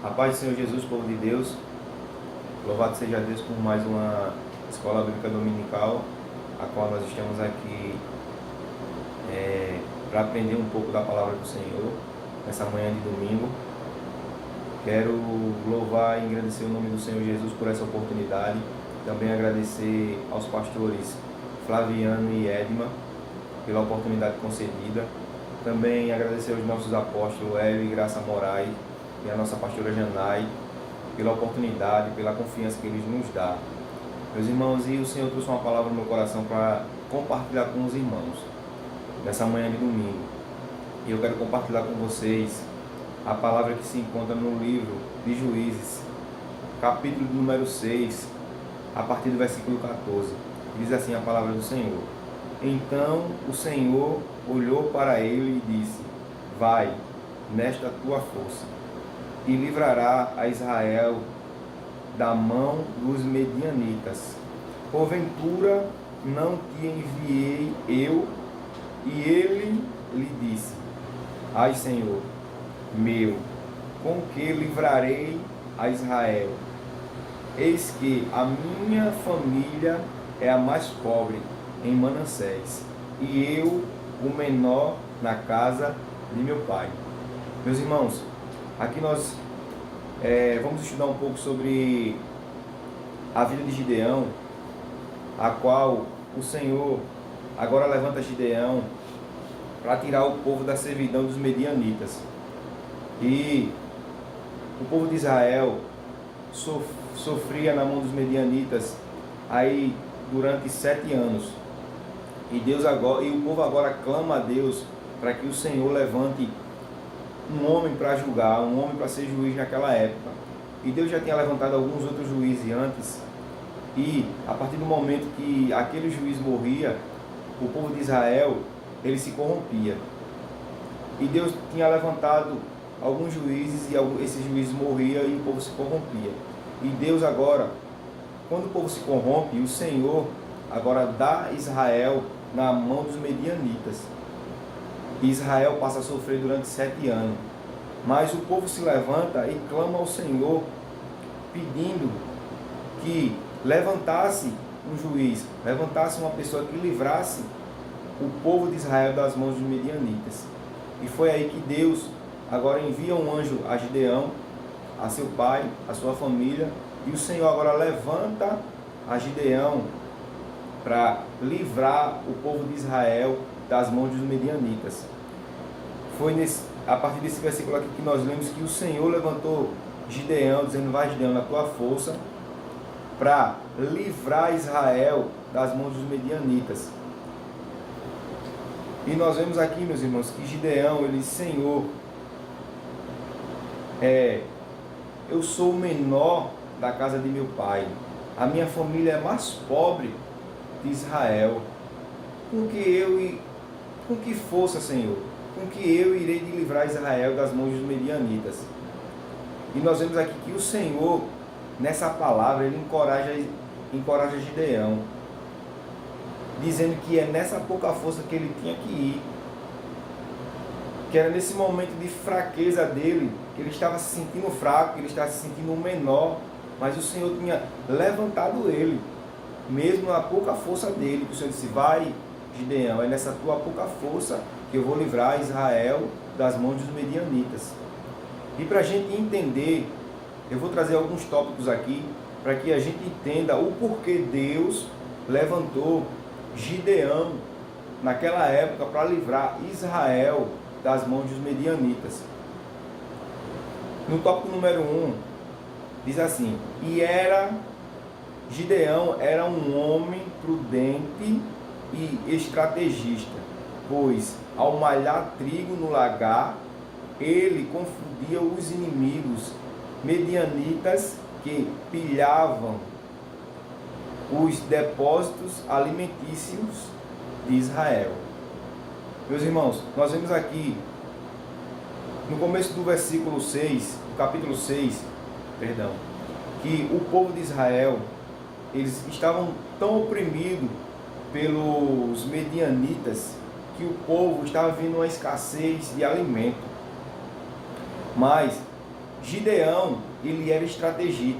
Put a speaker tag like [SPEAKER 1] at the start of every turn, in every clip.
[SPEAKER 1] A paz do Senhor Jesus, povo de Deus. Louvado seja Deus por mais uma escola bíblica dominical, a qual nós estamos aqui para aprender um pouco da palavra do Senhor nessa manhã de domingo. Quero louvar e agradecer o nome do Senhor Jesus por essa oportunidade. Também agradecer aos pastores Flaviano e Edma pela oportunidade concedida. Também agradecer aos nossos apóstolos Hélio e Graça Moraes e a nossa pastora Janai pela oportunidade, pela confiança que eles nos dão. Meus irmãos, e o Senhor trouxe uma palavra no meu coração para compartilhar com os irmãos nessa manhã de domingo. E eu quero compartilhar com vocês a palavra que se encontra no livro de Juízes, capítulo número 6, a partir do versículo 14. Diz assim a palavra do Senhor: Então o Senhor olhou para ele e disse: Vai, nesta tua força, e livrará a Israel da mão dos medianitas. Porventura não te enviei eu? E ele lhe disse: Ai, Senhor meu, com que livrarei a Israel? Eis que a minha família é a mais pobre em Manassés, e eu o menor na casa de meu pai. Meus irmãos, aqui nós vamos estudar um pouco sobre a vida de Gideão, a qual o Senhor agora levanta Gideão para tirar o povo da servidão dos medianitas. E o povo de Israel sofria na mão dos medianitas aí durante 7 anos. E o povo agora clama a Deus para que o Senhor levante um homem para julgar, um homem para ser juiz naquela época. E Deus já tinha levantado alguns outros juízes antes. E a partir do momento que aquele juiz morria, o povo de Israel, ele se corrompia. E Deus tinha levantado alguns juízes, e esses juízes morriam e o povo se corrompia. E Deus agora, quando o povo se corrompe, o Senhor agora dá Israel na mão dos medianitas. E Israel passa a sofrer durante 7 anos. Mas o povo se levanta e clama ao Senhor, pedindo que levantasse um juiz, levantasse uma pessoa que livrasse o povo de Israel das mãos dos medianitas. E foi aí que Deus agora envia um anjo a Gideão, a seu pai, a sua família, e o Senhor agora levanta a Gideão para livrar o povo de Israel das mãos dos medianitas. Foi a partir desse versículo aqui que nós lemos que o Senhor levantou Gideão, dizendo: Vai, Gideão, na tua força, para livrar Israel das mãos dos medianitas. E nós vemos aqui, meus irmãos, que Gideão, ele disse: Senhor, eu sou o menor da casa de meu pai, a minha família é mais pobre de Israel. Com que força, Senhor? Com que eu irei de livrar Israel das mãos dos medianitas? E nós vemos aqui que o Senhor, nessa palavra, ele encoraja Gideão, dizendo que é nessa pouca força que ele tinha que ir, que era nesse momento de fraqueza dele, que ele estava se sentindo fraco, que ele estava se sentindo menor, mas o Senhor tinha levantado ele, mesmo na pouca força dele, que o Senhor disse: Vai, Gideão, é nessa tua pouca força que eu vou livrar Israel das mãos dos medianitas. E para a gente entender, eu vou trazer alguns tópicos aqui, para que a gente entenda o porquê Deus levantou Gideão naquela época para livrar Israel das mãos dos medianitas. No tópico número 1, diz assim: Gideão era um homem prudente e estrategista, pois ao malhar trigo no lagar, ele confundia os inimigos medianitas que pilhavam os depósitos alimentícios de Israel. Meus irmãos, nós vemos aqui no começo do versículo 6, do capítulo 6, que o povo de Israel, eles estavam tão oprimidos pelos medianitas que o povo estava vendo uma escassez de alimento. Mas Gideão, ele era estrategista.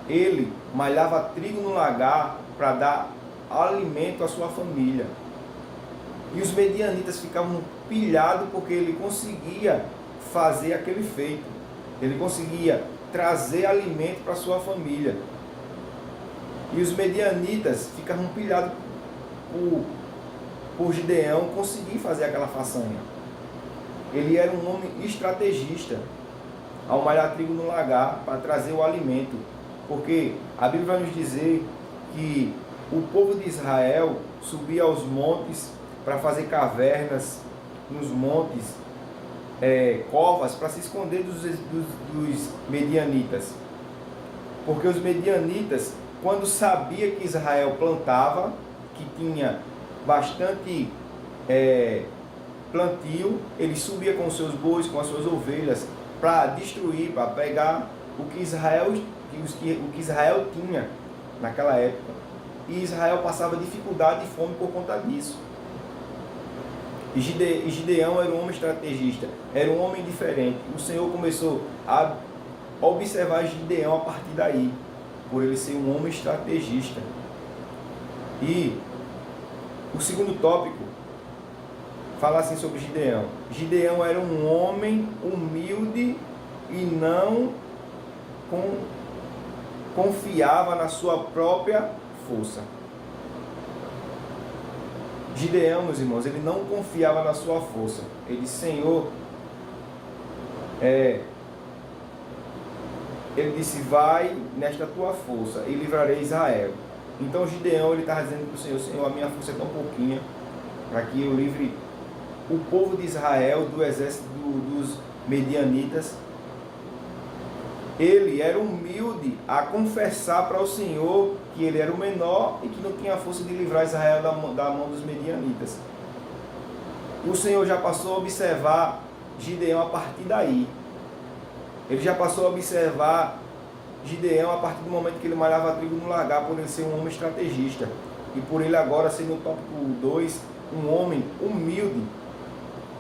[SPEAKER 1] Ele malhava trigo no lagar para dar alimento à sua família. E os medianitas ficavam pilhados porque ele conseguia fazer aquele feito. Ele conseguia trazer alimento para sua família. E os medianitas ficavam pilhados por Gideão conseguir fazer aquela façanha. Ele era um homem estrategista ao malhar trigo no lagar para trazer o alimento. Porque a Bíblia vai nos dizer que o povo de Israel subia aos montes para fazer cavernas nos montes, covas, para se esconder dos medianitas. Porque os medianitas, quando sabia que Israel plantava, que tinha bastante plantio, ele subia com os seus bois, com as suas ovelhas, para destruir, para pegar o que Israel tinha naquela época. E Israel passava dificuldade e fome por conta disso. E Gideão era um homem estrategista, era um homem diferente. O Senhor começou a observar Gideão a partir daí, por ele ser um homem estrategista. E o segundo tópico fala assim sobre Gideão. Gideão era um homem humilde e não confiava na sua própria força. Gideão, meus irmãos, ele não confiava na sua força. Ele disse: Senhor, ele disse: vai nesta tua força e livrarei Israel. Então Gideão, ele está dizendo para o Senhor: Senhor, a minha força é tão pouquinha para que eu livre o povo de Israel do exército dos medianitas. Ele era humilde a confessar para o Senhor que ele era o menor e que não tinha a força de livrar Israel da mão dos medianitas. O Senhor já passou a observar Gideão a partir daí. Ele já passou a observar Gideão a partir do momento que ele malhava trigo no lagar, por ele ser um homem estrategista. E por ele agora ser no tópico 2, um homem humilde.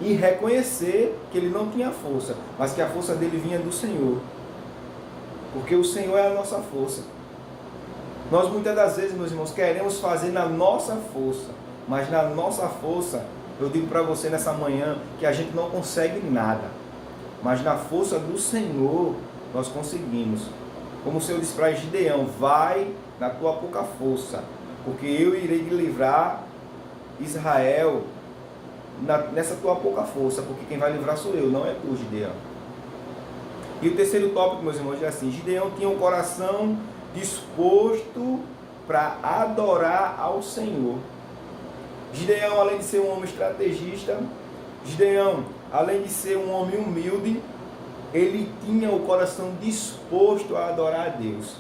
[SPEAKER 1] E reconhecer que ele não tinha força, mas que a força dele vinha do Senhor. Porque o Senhor é a nossa força. Nós muitas das vezes, meus irmãos, queremos fazer na nossa força. Mas na nossa força, eu digo para você nessa manhã, que a gente não consegue nada. Mas na força do Senhor, nós conseguimos. Como o Senhor disse para Gideão: vai na tua pouca força, porque eu irei te livrar Israel nessa tua pouca força, porque quem vai livrar sou eu, não é tu, Gideão. E o terceiro tópico, meus irmãos, é assim: Gideão tinha um coração disposto para adorar ao Senhor. Gideão, além de ser um homem estrategista, Gideão, além de ser um homem humilde, ele tinha o coração disposto a adorar a Deus.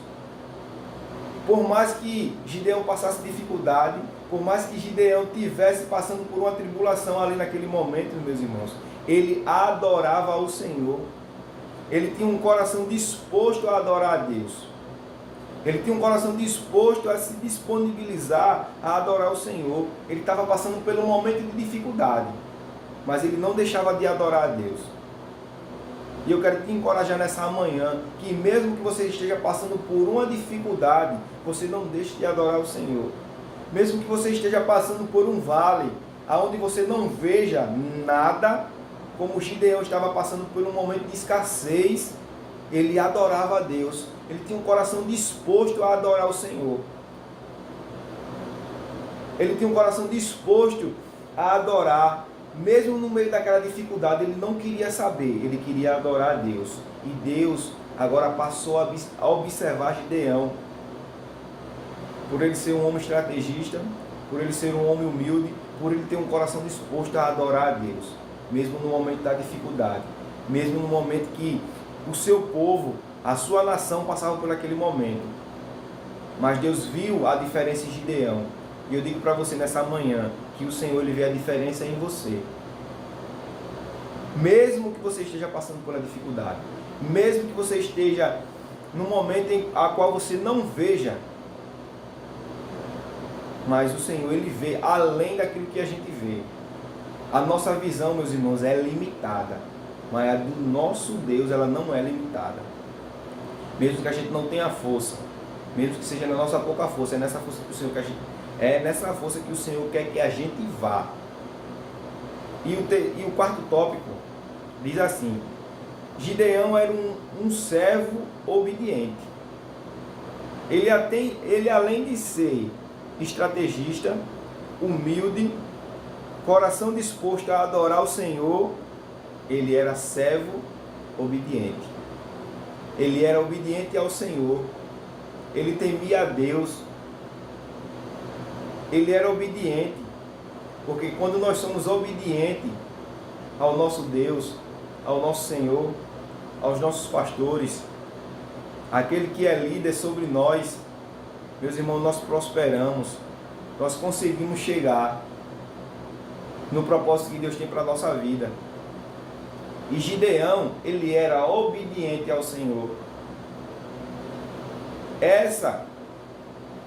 [SPEAKER 1] Por mais que Gideão passasse dificuldade, por mais que Gideão tivesse passando por uma tribulação ali naquele momento, meus irmãos, ele adorava ao Senhor. Ele tinha um coração disposto a adorar a Deus. Ele tinha um coração disposto a se disponibilizar a adorar o Senhor. Ele estava passando por um momento de dificuldade, mas ele não deixava de adorar a Deus. E eu quero te encorajar nessa manhã, que mesmo que você esteja passando por uma dificuldade, você não deixe de adorar o Senhor. Mesmo que você esteja passando por um vale, aonde você não veja nada, como Gideão estava passando por um momento de escassez, ele adorava a Deus. Ele tinha um coração disposto a adorar o Senhor. Ele tinha um coração disposto a adorar. Mesmo no meio daquela dificuldade, ele não queria saber, ele queria adorar a Deus. E Deus agora passou a observar Gideão. Por ele ser um homem estrategista, por ele ser um homem humilde, por ele ter um coração disposto a adorar a Deus. Mesmo no momento da dificuldade, mesmo no momento que o seu povo, a sua nação passava por aquele momento. Mas Deus viu a diferença em Gideão. E eu digo para você nessa manhã, que o Senhor ele vê a diferença em você. Mesmo que você esteja passando por uma dificuldade, mesmo que você esteja num momento em a qual você não veja, mas o Senhor ele vê além daquilo que a gente vê. A nossa visão, meus irmãos, é limitada. mas a do nosso Deus, ela não é limitada. Mesmo que a gente não tenha força, mesmo que seja na nossa pouca força, é nessa força que o Senhor quer, é nessa força que o Senhor quer que a gente vá. E o quarto tópico diz assim: Gideão era um servo obediente. Ele, além de ser estrategista, humilde, coração disposto a adorar o Senhor, ele era servo obediente. Ele era obediente ao Senhor. Ele temia a Deus. Ele era obediente. Porque quando nós somos obedientes ao nosso Deus, ao nosso Senhor, aos nossos pastores, aquele que é líder sobre nós, meus irmãos, nós prosperamos, nós conseguimos chegar no propósito que Deus tem para a nossa vida. E Gideão, ele era obediente ao Senhor. Essa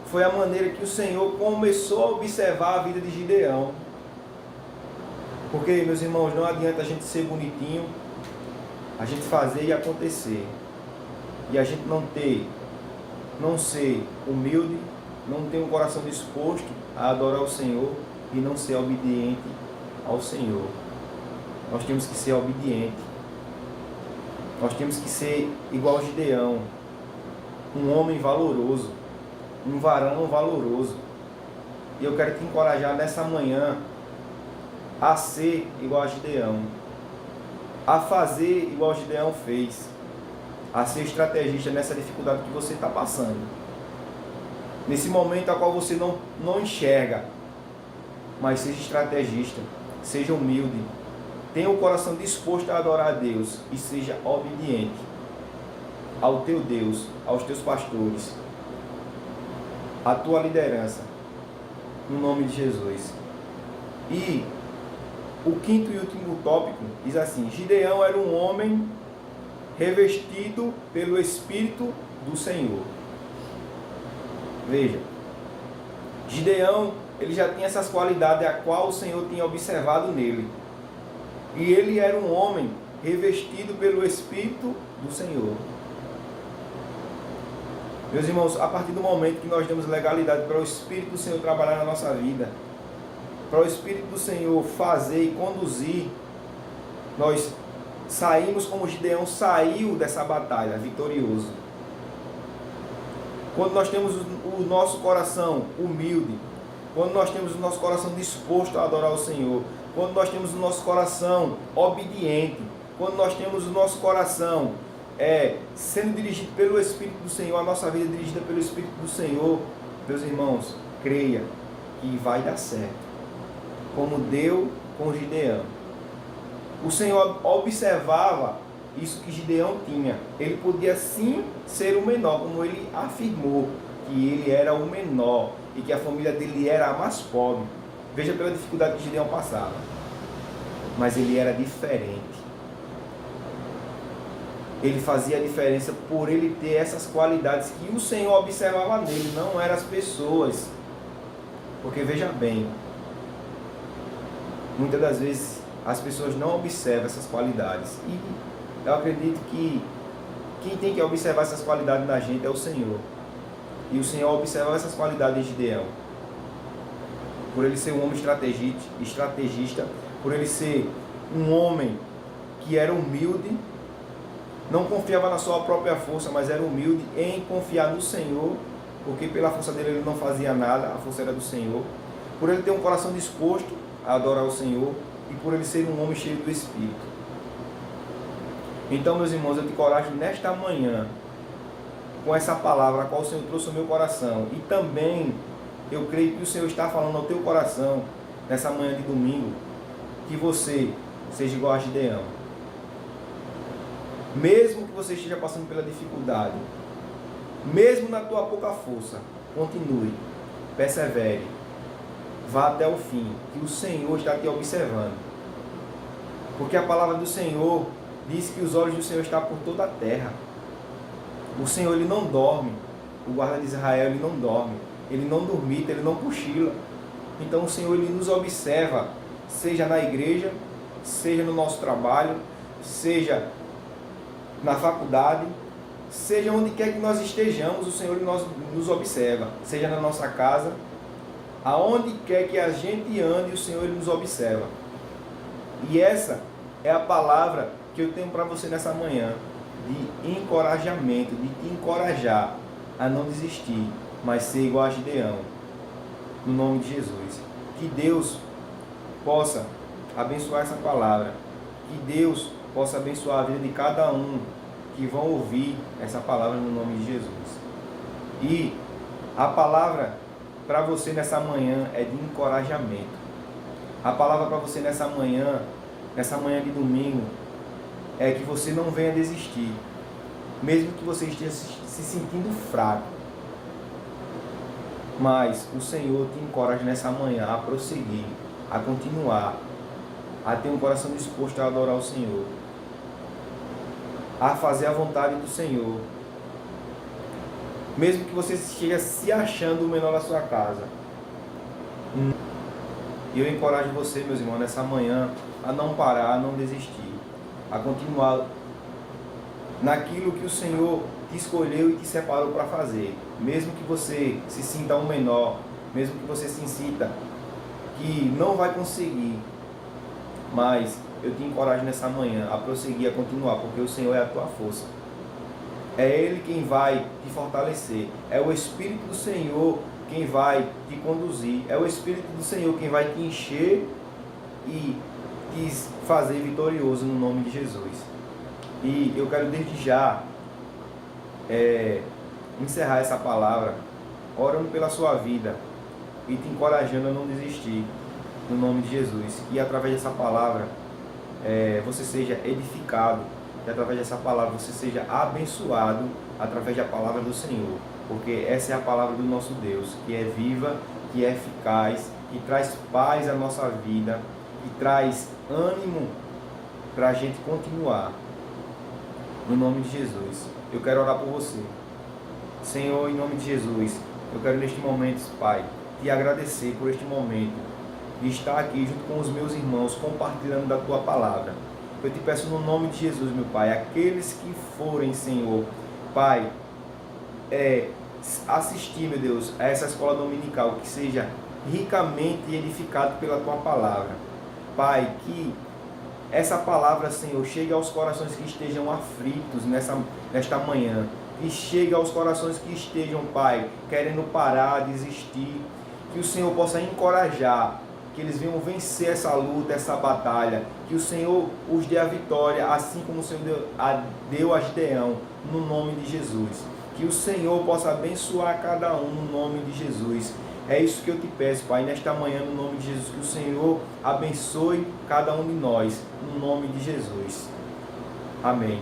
[SPEAKER 1] foi a maneira que o Senhor começou a observar a vida de Gideão. Porque, meus irmãos, não adianta a gente ser bonitinho, a gente fazer e acontecer, e a gente não ser humilde, não ter um coração disposto a adorar o Senhor e não ser obediente ao Senhor. Nós temos que ser obedientes. Nós temos que ser igual a Gideão, um homem valoroso, um varão valoroso. E eu quero te encorajar nessa manhã a ser igual a Gideão, a fazer igual a Gideão fez, a ser estrategista nessa dificuldade que você está passando, nesse momento a qual você não enxerga, mas seja estrategista, seja humilde, tenha o coração disposto a adorar a Deus e seja obediente ao teu Deus, aos teus pastores, à tua liderança, no nome de Jesus. E o quinto e último tópico diz assim: Gideão era um homem revestido pelo Espírito do Senhor. Veja, Gideão, ele já tinha essas qualidades a qual o Senhor tinha observado nele. E ele era um homem revestido pelo Espírito do Senhor. Meus irmãos, a partir do momento que nós damos legalidade para o Espírito do Senhor trabalhar na nossa vida, para o Espírito do Senhor fazer e conduzir, nós saímos como Gideão saiu dessa batalha, vitorioso. Quando nós temos o nosso coração humilde, quando nós temos o nosso coração disposto a adorar o Senhor, quando nós temos o nosso coração obediente, quando nós temos o nosso coração sendo dirigido pelo Espírito do Senhor, a nossa vida dirigida pelo Espírito do Senhor, meus irmãos, creia que vai dar certo, como deu com Gideão. O Senhor observava isso que Gideão tinha. Ele podia sim ser o menor, como ele afirmou, que ele era o menor e que a família dele era a mais pobre. Veja pela dificuldade que Gideão passava. Mas ele era diferente. Ele fazia a diferença por ele ter essas qualidades que o Senhor observava nele, não eram as pessoas. Porque veja bem, muitas das vezes as pessoas não observam essas qualidades. E eu acredito que quem tem que observar essas qualidades na gente é o Senhor. E o Senhor observa essas qualidades em Gideão. Por ele ser um homem estrategista, por ele ser um homem que era humilde, não confiava na sua própria força, mas era humilde em confiar no Senhor, porque pela força dele ele não fazia nada, a força era do Senhor. Por ele ter um coração disposto a adorar o Senhor e por ele ser um homem cheio do Espírito. Então, meus irmãos, eu te encorajo nesta manhã, com essa palavra a qual o Senhor trouxe ao meu coração, e também eu creio que o Senhor está falando ao teu coração nessa manhã de domingo, que você seja igual a Gideão. Mesmo que você esteja passando pela dificuldade, mesmo na tua pouca força, continue, persevere, vá até o fim, que o Senhor está te observando. Porque a palavra do Senhor diz que os olhos do Senhor estão por toda a terra. O Senhor, ele não dorme. O guarda de Israel, ele não dorme. Ele não dormita, ele não cochila. Então o Senhor, ele nos observa, seja na igreja, seja no nosso trabalho, seja na faculdade, seja onde quer que nós estejamos, o Senhor nos observa, seja na nossa casa, aonde quer que a gente ande, o Senhor nos observa. E essa é a palavra que eu tenho para você nessa manhã, de encorajamento, de te encorajar a não desistir, mas ser igual a Gideão, no nome de Jesus. Que Deus possa abençoar essa palavra, que Deus possa abençoar a vida de cada um que vão ouvir essa palavra no nome de Jesus. E a palavra para você nessa manhã é de encorajamento. A palavra para você nessa manhã de domingo, é que você não venha desistir, mesmo que você esteja se sentindo fraco. Mas o Senhor te encoraja nessa manhã a prosseguir, a continuar, a ter um coração disposto a adorar o Senhor, a fazer a vontade do Senhor, mesmo que você esteja se achando o menor da sua casa. E eu encorajo você, meus irmãos, nessa manhã, a não parar, a não desistir, a continuar naquilo que o Senhor te escolheu e te separou para fazer. Mesmo que você se sinta um menor, mesmo que você se sinta que não vai conseguir, mas eu te encorajo nessa manhã a prosseguir, a continuar, porque o Senhor é a tua força. É Ele quem vai te fortalecer. É o Espírito do Senhor quem vai te conduzir. É o Espírito do Senhor quem vai te encher e te fazer vitorioso no nome de Jesus. E eu quero desde já encerrar essa palavra orando pela sua vida e te encorajando a não desistir no nome de Jesus. E através dessa palavra você seja edificado, e através dessa palavra você seja abençoado através da palavra do Senhor, porque essa é a palavra do nosso Deus, que é viva, que é eficaz, que traz paz à nossa vida, que traz ânimo para a gente continuar. No nome de Jesus, eu quero orar por você. Senhor, em nome de Jesus, eu quero neste momento, Pai, te agradecer por este momento de estar aqui junto com os meus irmãos, compartilhando da Tua palavra. Eu te peço no nome de Jesus, meu Pai, aqueles que forem, Senhor, Pai, assistir, meu Deus, a essa escola dominical, que seja ricamente edificado pela Tua palavra. Pai, que essa palavra, Senhor, chegue aos corações que estejam aflitos nesta manhã, que chegue aos corações que estejam, Pai, querendo parar, desistir, que o Senhor possa encorajar, que eles venham vencer essa luta, essa batalha, que o Senhor os dê a vitória, assim como o Senhor deu a Gideão, no nome de Jesus. Que o Senhor possa abençoar cada um no nome de Jesus. É isso que eu te peço, Pai, nesta manhã, no nome de Jesus, que o Senhor abençoe cada um de nós, no nome de Jesus. Amém.